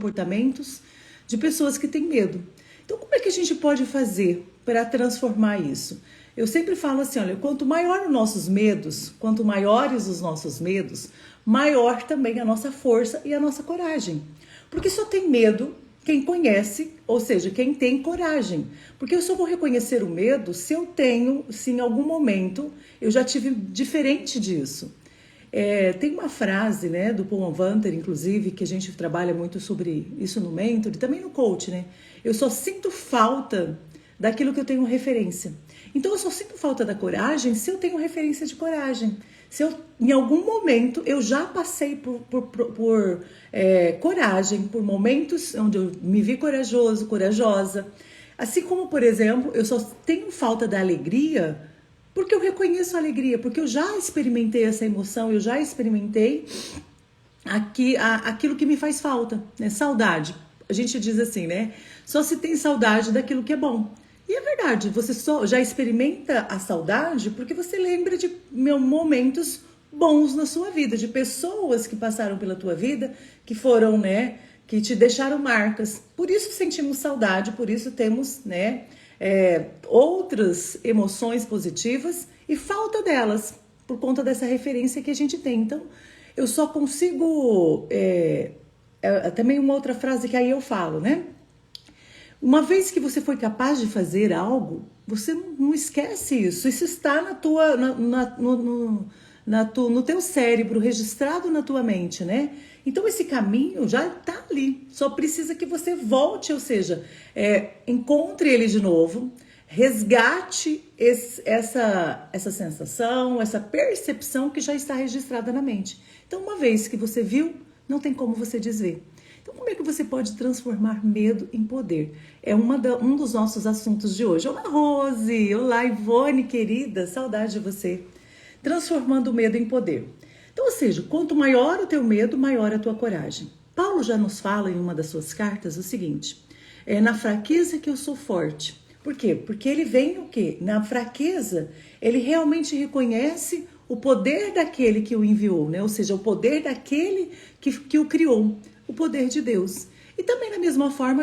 comportamentos de pessoas que têm medo. Então, como é que a gente pode fazer para transformar isso? Eu sempre falo assim, olha, quanto maior os nossos medos, quanto maiores os nossos medos, maior também a nossa força e a nossa coragem. Porque só tem medo quem conhece, ou seja, quem tem coragem. Porque eu só vou reconhecer o medo se em algum momento eu já tive diferente disso. Tem uma frase, né, do Paul Vanter, inclusive, que a gente trabalha muito sobre isso no Mentor e também no Coach, né? Eu só sinto falta daquilo que eu tenho referência. Então, eu só sinto falta da coragem se eu tenho referência de coragem. Se eu, em algum momento, eu já passei por coragem, por momentos onde eu me vi corajoso, corajosa. Assim como, por exemplo, eu só tenho falta da alegria porque eu reconheço a alegria, porque eu já experimentei essa emoção, eu já experimentei aquilo que me faz falta, né? Saudade. A gente diz assim, né? Só se tem saudade daquilo que é bom. E é verdade, você só já experimenta a saudade porque você lembra de momentos bons na sua vida, de pessoas que passaram pela tua vida, que foram, né, que te deixaram marcas. Por isso sentimos saudade, por isso temos, né, outras emoções positivas e falta delas, por conta dessa referência que a gente tem. Então, eu só consigo... também uma outra frase que aí eu falo, né? Uma vez que você foi capaz de fazer algo, você não esquece isso. Isso está no teu cérebro, registrado na tua mente, né? Então esse caminho já está ali. Só precisa que você volte, ou seja, encontre ele de novo, resgate essa sensação, essa percepção que já está registrada na mente. Então, uma vez que você viu, não tem como você desver. Então, como é que você pode transformar medo em poder? É um dos nossos assuntos de hoje. Olá, Rose! Olá, Ivone, querida! Saudade de você. Transformando o medo em poder. Então, ou seja, quanto maior o teu medo, maior a tua coragem. Paulo já nos fala em uma das suas cartas o seguinte: é na fraqueza que eu sou forte. Por quê? Porque ele vem o quê? Na fraqueza, ele realmente reconhece o poder daquele que o enviou, né? Ou seja, o poder daquele que o criou. O poder de Deus. E também da mesma forma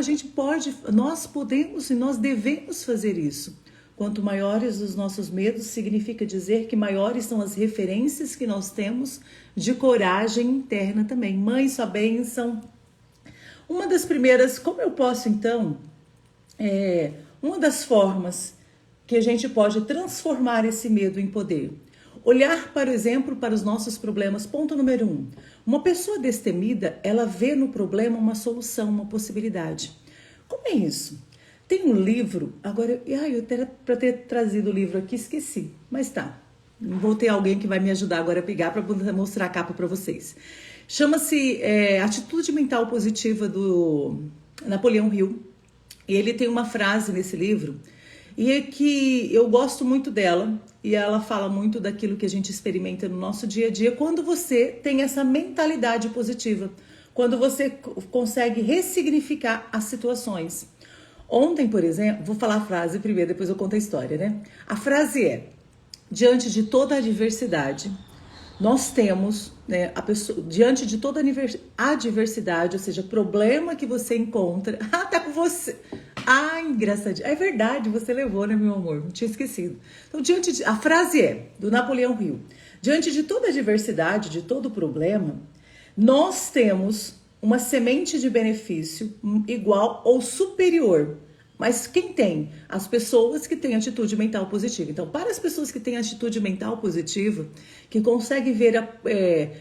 nós podemos e nós devemos fazer isso. Quanto maiores os nossos medos, significa dizer que maiores são as referências que nós temos de coragem interna também. Mãe, sua bênção. Uma das primeiras, como eu posso então, uma das formas que a gente pode transformar esse medo em poder. Olhar, por exemplo, para os nossos problemas. Ponto número 1. Uma pessoa destemida, ela vê no problema uma solução, uma possibilidade. Como é isso? Tem um livro, agora, eu era para ter trazido o livro aqui, esqueci, mas tá. Vou ter alguém que vai me ajudar agora a pegar para mostrar a capa para vocês. Chama-se Atitude Mental Positiva do Napoleão Hill. E ele tem uma frase nesse livro e é que eu gosto muito dela, e ela fala muito daquilo que a gente experimenta no nosso dia a dia quando você tem essa mentalidade positiva, quando você consegue ressignificar as situações. Ontem, por exemplo, vou falar a frase primeiro, depois eu conto a história, né? A frase é: diante de toda adversidade, nós temos, né, diante de toda adversidade, ou seja, problema que você encontra, tá com você. Engraçadinho. É verdade, você levou, né, meu amor? Não tinha esquecido. Então, a frase é, do Napoleão Hill: diante de toda adversidade, de todo problema, nós temos uma semente de benefício igual ou superior. Mas quem tem? As pessoas que têm atitude mental positiva. Então, para as pessoas que têm atitude mental positiva, que conseguem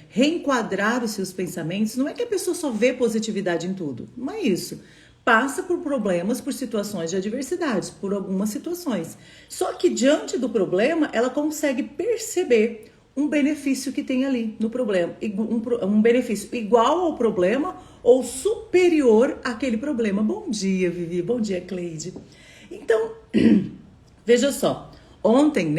reenquadrar os seus pensamentos, não é que a pessoa só vê positividade em tudo. Não é isso. Passa por problemas, por situações de adversidades, por algumas situações. Só que diante do problema, ela consegue perceber um benefício que tem ali no problema. Um benefício igual ao problema ou superior àquele problema. Bom dia, Vivi. Bom dia, Cleide. Então, veja só. Ontem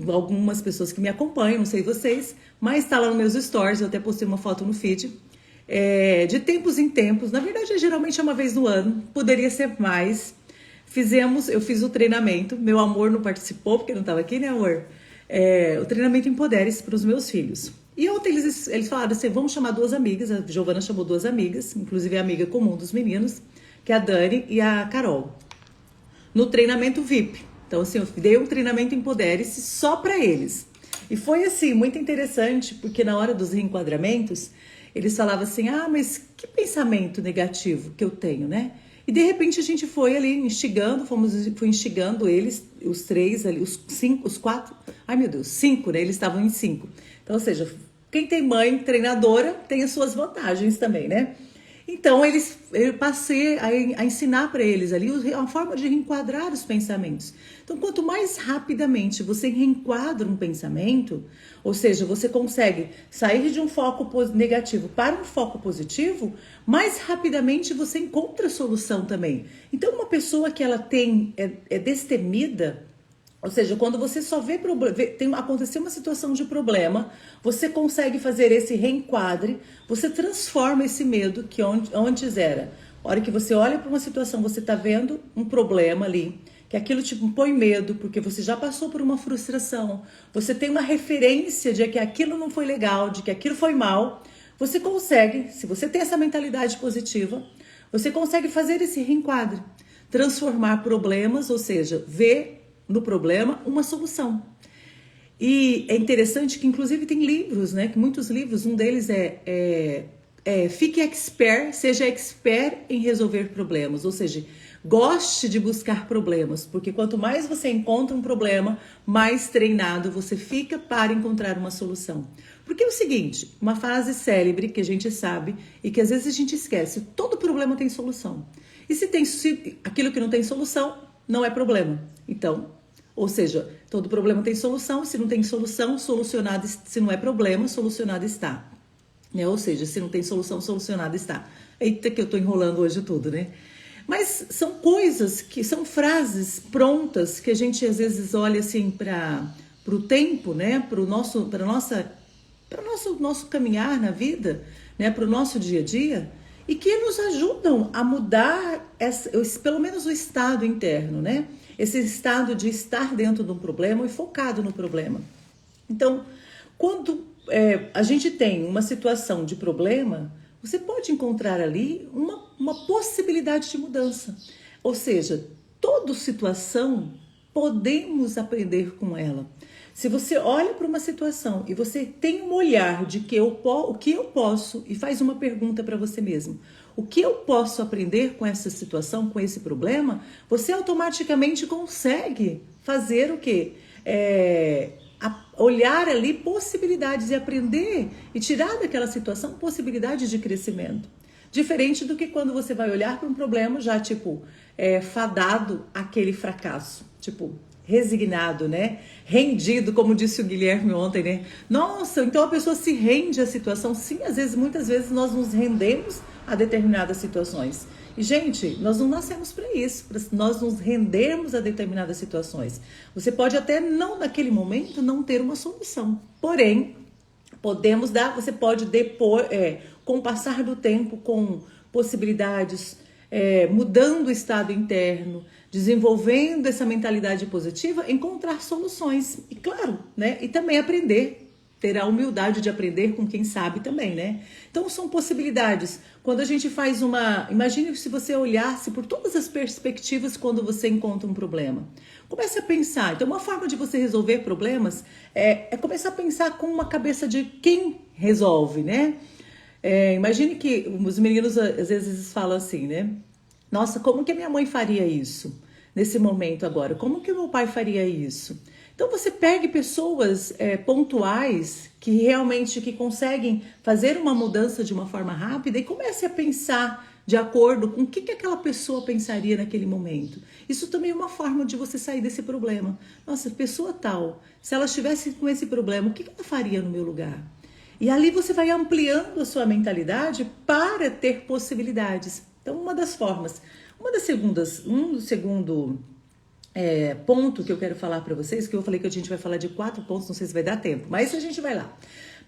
algumas pessoas que me acompanham, não sei vocês, mas está lá nos meus stories, eu até postei uma foto no feed. De tempos em tempos, na verdade geralmente é uma vez no ano, poderia ser mais. Eu fiz o treinamento, meu amor não participou porque não estava aqui, né, amor? O treinamento Empodere-se para os meus filhos. E ontem eles falaram assim, vamos chamar duas amigas, a Giovana chamou duas amigas, inclusive a amiga comum dos meninos, que é a Dani e a Carol, no treinamento VIP. Então, assim, eu dei um treinamento Empodere-se só para eles. E foi, assim, muito interessante, porque na hora dos reenquadramentos, eles falavam assim, mas que pensamento negativo que eu tenho, né? E de repente a gente foi ali instigando, fui instigando eles, os três ali, os quatro, ai meu Deus, cinco, né? Eles estavam em cinco. Então, ou seja, quem tem mãe treinadora tem as suas vantagens também, né? Então, eu passei a ensinar para eles ali a forma de reenquadrar os pensamentos. Então, quanto mais rapidamente você reenquadra um pensamento, ou seja, você consegue sair de um foco negativo para um foco positivo, mais rapidamente você encontra a solução também. Então, uma pessoa que ela é destemida, ou seja, quando você só vê acontecer uma situação de problema, você consegue fazer esse reenquadre, você transforma esse medo que antes era. A hora que você olha para uma situação, você está vendo um problema ali, que aquilo te põe medo, porque você já passou por uma frustração, você tem uma referência de que aquilo não foi legal, de que aquilo foi mal, você consegue, se você tem essa mentalidade positiva, você consegue fazer esse reenquadre, transformar problemas, ou seja, ver no problema uma solução. E é interessante que inclusive tem livros, né? Que muitos livros, um deles Fique Expert, seja expert em resolver problemas, ou seja, goste de buscar problemas, porque quanto mais você encontra um problema, mais treinado você fica para encontrar uma solução. Porque é o seguinte, uma frase célebre que a gente sabe e que às vezes a gente esquece, todo problema tem solução. E se aquilo que não tem solução, não é problema. Então, ou seja, todo problema tem solução, se não tem solução, solucionado, se não é problema, solucionado está. Né? Ou seja, se não tem solução, solucionado está. Eita que eu tô enrolando hoje tudo, né? Mas são coisas que são frases prontas que a gente às vezes olha assim para o tempo, né? Para o nosso caminhar na vida, né? Para o nosso dia a dia, e que nos ajudam a mudar pelo menos o estado interno, né? Esse estado de estar dentro de um problema e focado no problema. Então, quando a gente tem uma situação de problema, você pode encontrar ali uma possibilidade de mudança. Ou seja, toda situação podemos aprender com ela. Se você olha para uma situação e você tem um olhar de o que eu posso, e faz uma pergunta para você mesmo, o que eu posso aprender com essa situação, com esse problema, você automaticamente consegue fazer o quê? Olhar ali possibilidades e aprender e tirar daquela situação possibilidades de crescimento. Diferente do que quando você vai olhar para um problema já, fadado àquele fracasso. Resignado, né? Rendido, como disse o Guilherme ontem, né? Nossa, então a pessoa se rende à situação. Sim, muitas vezes nós nos rendemos a determinadas situações. E, gente, nós não nascemos para isso, para nós nos rendermos a determinadas situações. Você pode até não, naquele momento, não ter uma solução. Porém, você pode depor, com o passar do tempo, com possibilidades, mudando o estado interno, desenvolvendo essa mentalidade positiva, encontrar soluções. E claro, né? E também aprender, ter a humildade de aprender com quem sabe também, né? Então são possibilidades. Quando a gente faz imagine se você olhasse por todas as perspectivas quando você encontra um problema. Comece a pensar. Então uma forma de você resolver problemas é começar a pensar com uma cabeça de quem resolve, né? Imagine que os meninos às vezes falam assim, né? Nossa, como que a minha mãe faria isso nesse momento agora? Como que o meu pai faria isso? Então você pegue pessoas pontuais que realmente conseguem fazer uma mudança de uma forma rápida e comece a pensar de acordo com o que aquela pessoa pensaria naquele momento. Isso também é uma forma de você sair desse problema. Nossa, pessoa tal, se ela estivesse com esse problema, o que ela faria no meu lugar? E ali você vai ampliando a sua mentalidade para ter possibilidades. Então, um segundo ponto que eu quero falar para vocês, que eu falei que a gente vai falar de 4 pontos, não sei se vai dar tempo, mas a gente vai lá.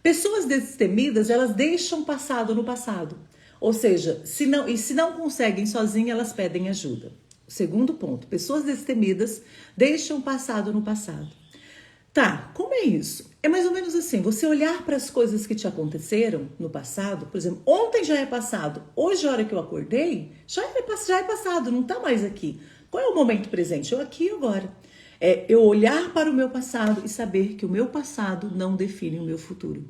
Pessoas destemidas, elas deixam o passado no passado. Ou seja, se não conseguem sozinhas, elas pedem ajuda. O segundo ponto, pessoas destemidas deixam o passado no passado. Tá, como é isso? É mais ou menos assim, você olhar para as coisas que te aconteceram no passado, por exemplo, ontem já é passado, hoje a hora que eu acordei, já é passado, não está mais aqui. Qual é o momento presente? Eu aqui e agora. É eu olhar para o meu passado e saber que o meu passado não define o meu futuro.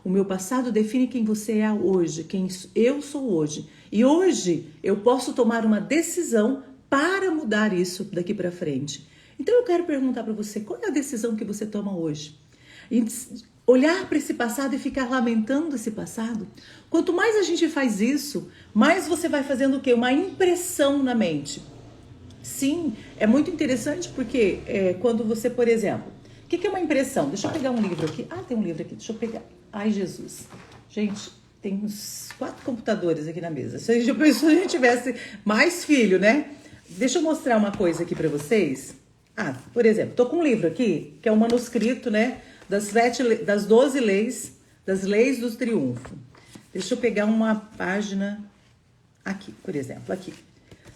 O meu passado define quem você é hoje, quem eu sou hoje. E hoje eu posso tomar uma decisão para mudar isso daqui para frente. Então eu quero perguntar para você, qual é a decisão que você toma hoje? E olhar para esse passado e ficar lamentando esse passado. Quanto mais a gente faz isso, mais você vai fazendo o quê? Uma impressão na mente. Sim, é muito interessante porque quando você, por exemplo, o que é uma impressão? Deixa eu pegar um livro aqui. Ah, tem um livro aqui, deixa eu pegar. Ai, Jesus. Gente, tem uns 4 computadores aqui na mesa. Se a gente tivesse mais filho, né? Deixa eu mostrar uma coisa aqui para vocês. Ah, por exemplo, tô com um livro aqui, que é um manuscrito, né? Das 12 leis, das leis do triunfo. Deixa eu pegar uma página aqui, por exemplo, aqui.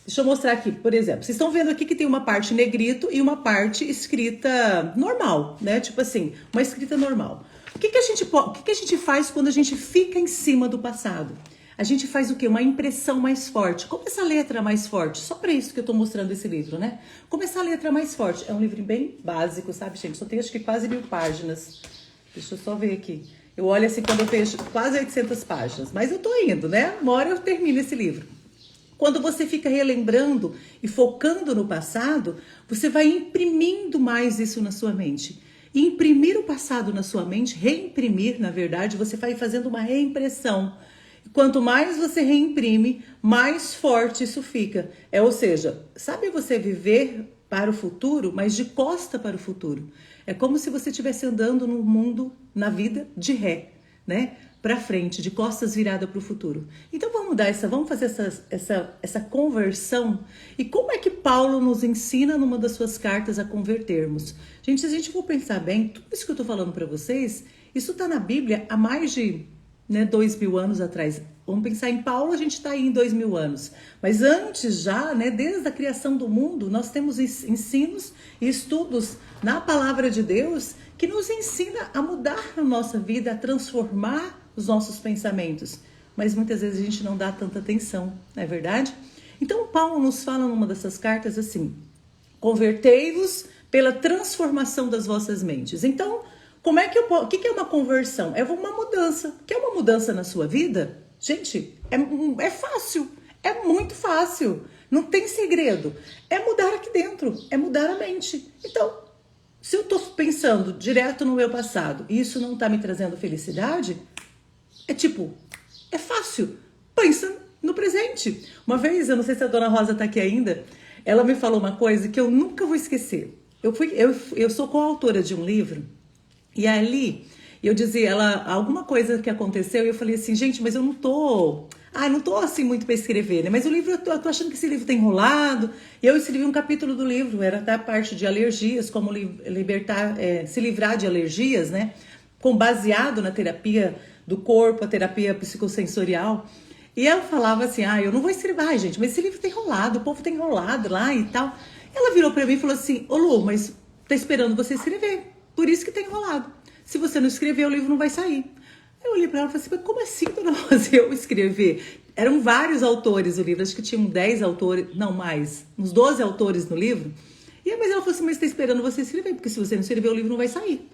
Deixa eu mostrar aqui, por exemplo. Vocês estão vendo aqui que tem uma parte negrito e uma parte escrita normal, né? Tipo assim, uma escrita normal. O que a gente faz quando a gente fica em cima do passado? A gente faz o quê? Uma impressão mais forte. Como essa letra mais forte? Só para isso que eu tô mostrando esse livro, né? Como essa letra mais forte? É um livro bem básico, sabe, gente? Só tem acho que quase 1000 páginas. Deixa eu só ver aqui. Eu olho assim quando eu vejo quase 800 páginas. Mas eu tô indo, né? Uma hora eu termino esse livro. Quando você fica relembrando e focando no passado, você vai imprimindo mais isso na sua mente. E imprimir o passado na sua mente, reimprimir, na verdade, você vai fazendo uma reimpressão. Quanto mais você reimprime, mais forte isso fica. Ou seja, sabe você viver para o futuro, mas de costa para o futuro. É como se você estivesse andando no mundo, na vida, de ré, né? Para frente, de costas viradas para o futuro. Então vamos fazer essa conversão. E como é que Paulo nos ensina numa das suas cartas a convertermos? Gente, se a gente for pensar bem, tudo isso que eu estou falando para vocês, isso está na Bíblia há mais de 2000 anos atrás. Vamos pensar em Paulo, a gente está aí em 2000 anos. Mas antes já, desde a criação do mundo, nós temos ensinos e estudos na palavra de Deus que nos ensina a mudar a nossa vida, a transformar os nossos pensamentos. Mas muitas vezes a gente não dá tanta atenção, não é verdade? Então Paulo nos fala numa dessas cartas assim: convertei-vos pela transformação das vossas mentes. Então, o que é uma conversão? É uma mudança. Quer uma mudança na sua vida? Gente, é fácil, é muito fácil, não tem segredo. É mudar aqui dentro, é mudar a mente. Então, se eu estou pensando direto no meu passado e isso não está me trazendo felicidade, é fácil. Pensa no presente. Uma vez, eu não sei se a dona Rosa está aqui ainda, ela me falou uma coisa que eu nunca vou esquecer. Eu sou coautora de um livro e ali eu dizia alguma coisa que aconteceu e eu falei assim, gente, mas eu não tô assim muito para escrever, né? Mas o livro, eu tô achando que esse livro tá enrolado. E eu escrevi um capítulo do livro, era da parte de alergias, como se livrar de alergias, né? Baseado na terapia do corpo, a terapia psicossensorial. E eu falava assim, eu não vou escrever, gente, mas esse livro tá enrolado, o povo tá enrolado lá e tal. Ela virou para mim e falou assim, ô Lu, mas tá esperando você escrever, por isso que tá enrolado. Se você não escrever, o livro não vai sair. Eu olhei para ela e falei assim, mas como assim, dona Rosa, eu escrever? Eram vários autores no livro, acho que tinham 10 autores, não mais, uns 12 autores no livro. Mas ela falou assim, mas está esperando você escrever, porque se você não escrever, o livro não vai sair.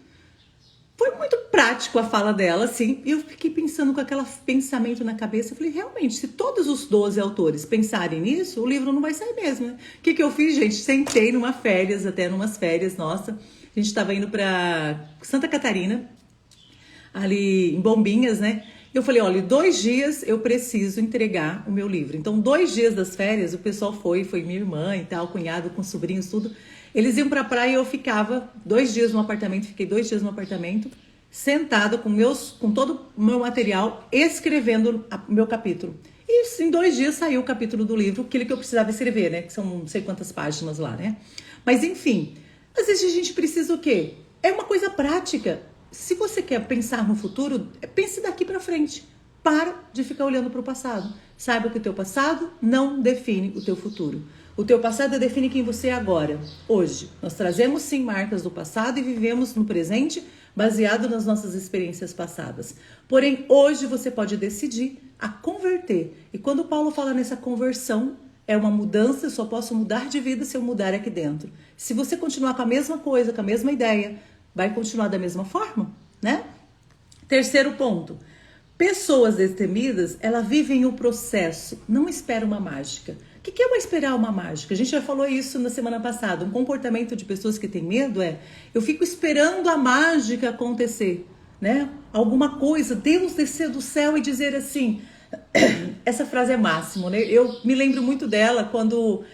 Foi muito prático a fala dela, assim, e eu fiquei pensando com aquele pensamento na cabeça. Eu falei, realmente, se todos os 12 autores pensarem nisso, o livro não vai sair mesmo, né? O que eu fiz, gente? Sentei numas férias, nossa. A gente estava indo para Santa Catarina, ali em Bombinhas, né? Eu falei, olha, 2 dias eu preciso entregar o meu livro. Então, 2 dias das férias, o pessoal foi minha irmã e tal, cunhado com sobrinhos, tudo. Eles iam pra praia e eu ficava 2 dias no apartamento, fiquei 2 dias no apartamento, sentada com todo o meu material, escrevendo o meu capítulo. E em 2 dias saiu o capítulo do livro, aquele que eu precisava escrever, né? Que são não sei quantas páginas lá, né? Mas enfim, às vezes a gente precisa o quê? É uma coisa prática. Se você quer pensar no futuro, pense daqui para frente. Para de ficar olhando para o passado. Saiba que o teu passado não define o teu futuro. O teu passado define quem você é agora, hoje. Nós trazemos sim marcas do passado e vivemos no presente, baseado nas nossas experiências passadas. Porém, hoje você pode decidir a converter. E quando Paulo fala nessa conversão, é uma mudança, eu só posso mudar de vida se eu mudar aqui dentro. Se você continuar com a mesma coisa, com a mesma ideia, vai continuar da mesma forma, né? Terceiro ponto. Pessoas destemidas, elas vivem o processo, não esperam uma mágica. O que é esperar uma mágica? A gente já falou isso na semana passada. Um comportamento de pessoas que têm medo é: eu fico esperando a mágica acontecer, né? Alguma coisa, Deus descer do céu e dizer assim... Essa frase é máximo, né? Eu me lembro muito dela quando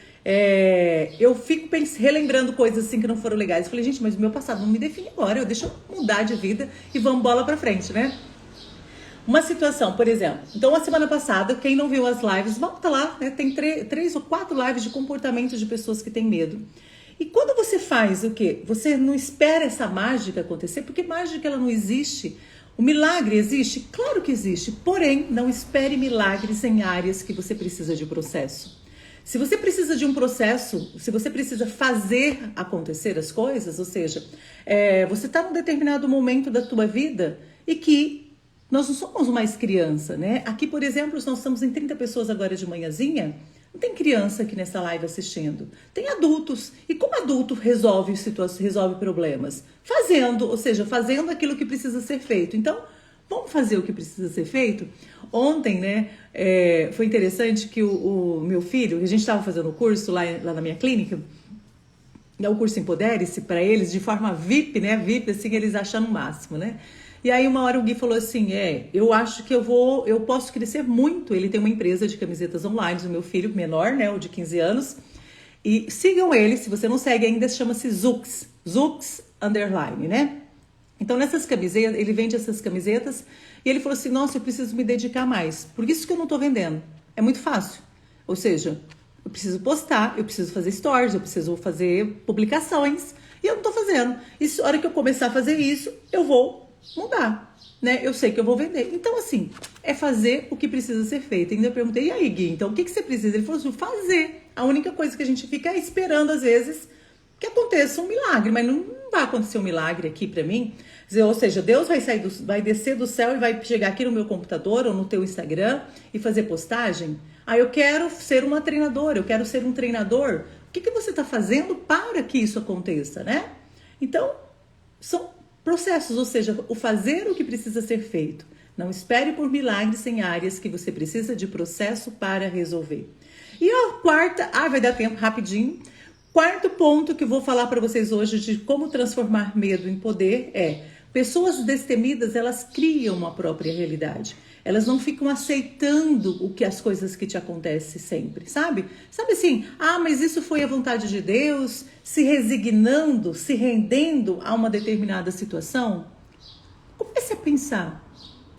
eu fico relembrando coisas assim que não foram legais. Eu falei, gente, mas o meu passado não me define agora. Deixa eu mudar de vida e vamos bola pra frente, né? Uma situação, por exemplo. Então, a semana passada, quem não viu as lives, volta lá, né? Tem 3 ou 4 lives de comportamento de pessoas que têm medo. E quando você faz o quê? Você não espera essa mágica acontecer, porque mágica ela não existe. O milagre existe? Claro que existe, porém, não espere milagres em áreas que você precisa de processo. Se você precisa de um processo, se você precisa fazer acontecer as coisas, ou seja, você está num determinado momento da tua vida e que nós não somos mais criança, né? Aqui, por exemplo, nós estamos em 30 pessoas agora de manhãzinha. Não tem criança aqui nessa live assistindo. Tem adultos. E como adulto resolve problemas? Fazendo, ou seja, fazendo aquilo que precisa ser feito. Então, vamos fazer o que precisa ser feito? Ontem, né, foi interessante que o meu filho, a gente estava fazendo o curso lá na minha clínica, o curso Empodere-se para eles de forma VIP, né? VIP, assim, eles achando o máximo, né? E aí uma hora o Gui falou assim, eu acho que eu posso crescer muito. Ele tem uma empresa de camisetas online, o meu filho menor, né, o de 15 anos. E sigam ele, se você não segue ainda, chama-se Zux _ né? Então nessas camisetas, ele vende essas camisetas e ele falou assim, nossa, eu preciso me dedicar mais. Por isso que eu não tô vendendo. É muito fácil. Ou seja, eu preciso postar, eu preciso fazer stories, eu preciso fazer publicações e eu não tô fazendo. E na hora que eu começar a fazer isso, eu vou mudar, né? Eu sei que eu vou vender. Então, assim, é fazer o que precisa ser feito. Ainda eu perguntei, e aí, Gui, então o que você precisa? Ele falou assim, fazer. A única coisa que a gente fica é esperando, às vezes, que aconteça um milagre. Mas não vai acontecer um milagre aqui pra mim. Ou seja, Deus vai descer do céu e vai chegar aqui no meu computador ou no teu Instagram e fazer postagem. Ah, eu quero ser uma treinadora, eu quero ser um treinador. O que você está fazendo para que isso aconteça, né? Então, são processos, ou seja, o fazer o que precisa ser feito. Não espere por milagres em áreas que você precisa de processo para resolver. E a quarta, vai dar tempo rapidinho. Quarto ponto que eu vou falar para vocês hoje de como transformar medo em poder é: pessoas destemidas, elas criam uma própria realidade. Elas não ficam aceitando as coisas que te acontecem sempre, sabe? Sabe assim, mas isso foi a vontade de Deus, se resignando, se rendendo a uma determinada situação. Comece a pensar,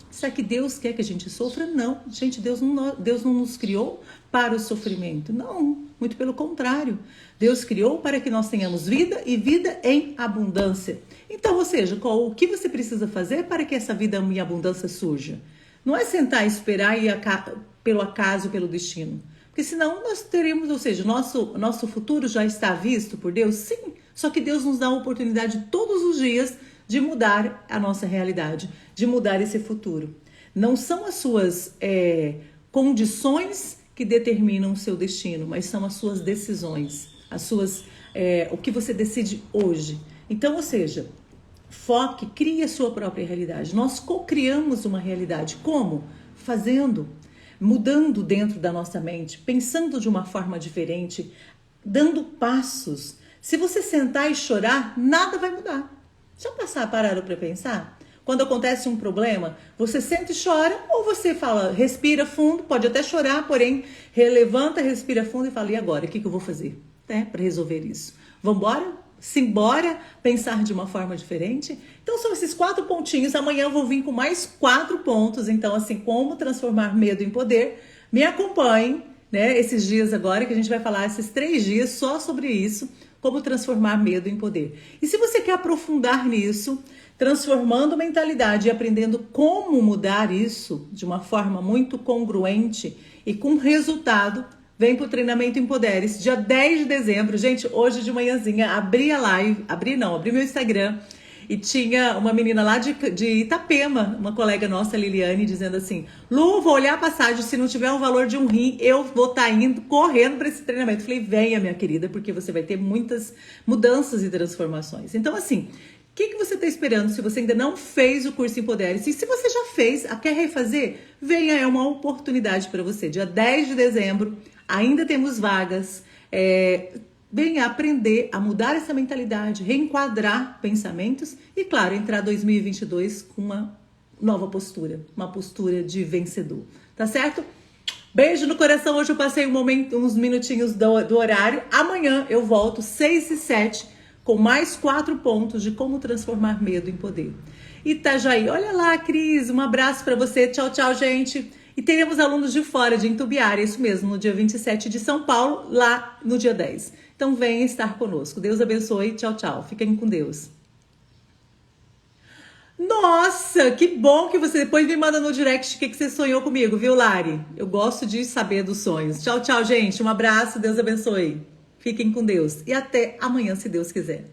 será que Deus quer que a gente sofra? Não, gente, Deus não nos criou para o sofrimento, não, muito pelo contrário. Deus criou para que nós tenhamos vida e vida em abundância. Então, ou seja, o que você precisa fazer para que essa vida em abundância surja? Não é sentar e esperar pelo acaso, pelo destino. Porque senão nós teremos, ou seja, nosso futuro já está visto por Deus? Sim, só que Deus nos dá a oportunidade todos os dias de mudar a nossa realidade, de mudar esse futuro. Não são as suas condições que determinam o seu destino, mas são as suas decisões, o que você decide hoje. Então, ou seja, foque, crie a sua própria realidade. Nós co-criamos uma realidade. Como? Fazendo, mudando dentro da nossa mente, pensando de uma forma diferente, dando passos. Se você sentar e chorar, nada vai mudar. Já pararam para pensar? Quando acontece um problema, você senta e chora, ou você fala, respira fundo, pode até chorar, porém, levanta, respira fundo e fala, e agora? O que eu vou fazer, né, para resolver isso? Vambora? Simbora pensar de uma forma diferente? Então são esses 4 pontinhos. Amanhã eu vou vir com mais 4 pontos. Então, assim, como transformar medo em poder. Me acompanhem, né? Esses dias agora que a gente vai falar esses 3 dias só sobre isso. Como transformar medo em poder. E se você quer aprofundar nisso, transformando mentalidade e aprendendo como mudar isso de uma forma muito congruente e com resultado, vem pro treinamento Empodere-se, dia 10 de dezembro. Gente, hoje de manhãzinha, abri meu Instagram E tinha uma menina lá de Itapema, uma colega nossa, Liliane, dizendo assim: Lu, vou olhar a passagem, se não tiver o valor de um rim, eu vou estar indo correndo para esse treinamento. Eu falei: venha, minha querida, porque você vai ter muitas mudanças e transformações. Então, assim, o que você está esperando se você ainda não fez o curso Empodere-se? E se você já fez, quer refazer? Venha, é uma oportunidade para você. Dia 10 de dezembro, ainda temos vagas. Venha aprender a mudar essa mentalidade, reenquadrar pensamentos e, claro, entrar 2022 com uma nova postura, uma postura de vencedor. Tá certo? Beijo no coração. Hoje eu passei uns minutinhos do horário. Amanhã eu volto 6 e 7 com mais 4 pontos de como transformar medo em poder. Itajaí, olha lá, Cris, um abraço para você. Tchau, tchau, gente. E teremos alunos de fora, de Itumbiara, isso mesmo, no dia 27 de São Paulo, lá no dia 10. Então venha estar conosco. Deus abençoe. Tchau, tchau. Fiquem com Deus. Nossa, que bom que você depois me manda no direct o que você sonhou comigo, viu, Lari? Eu gosto de saber dos sonhos. Tchau, tchau, gente. Um abraço. Deus abençoe. Fiquem com Deus. E até amanhã, se Deus quiser.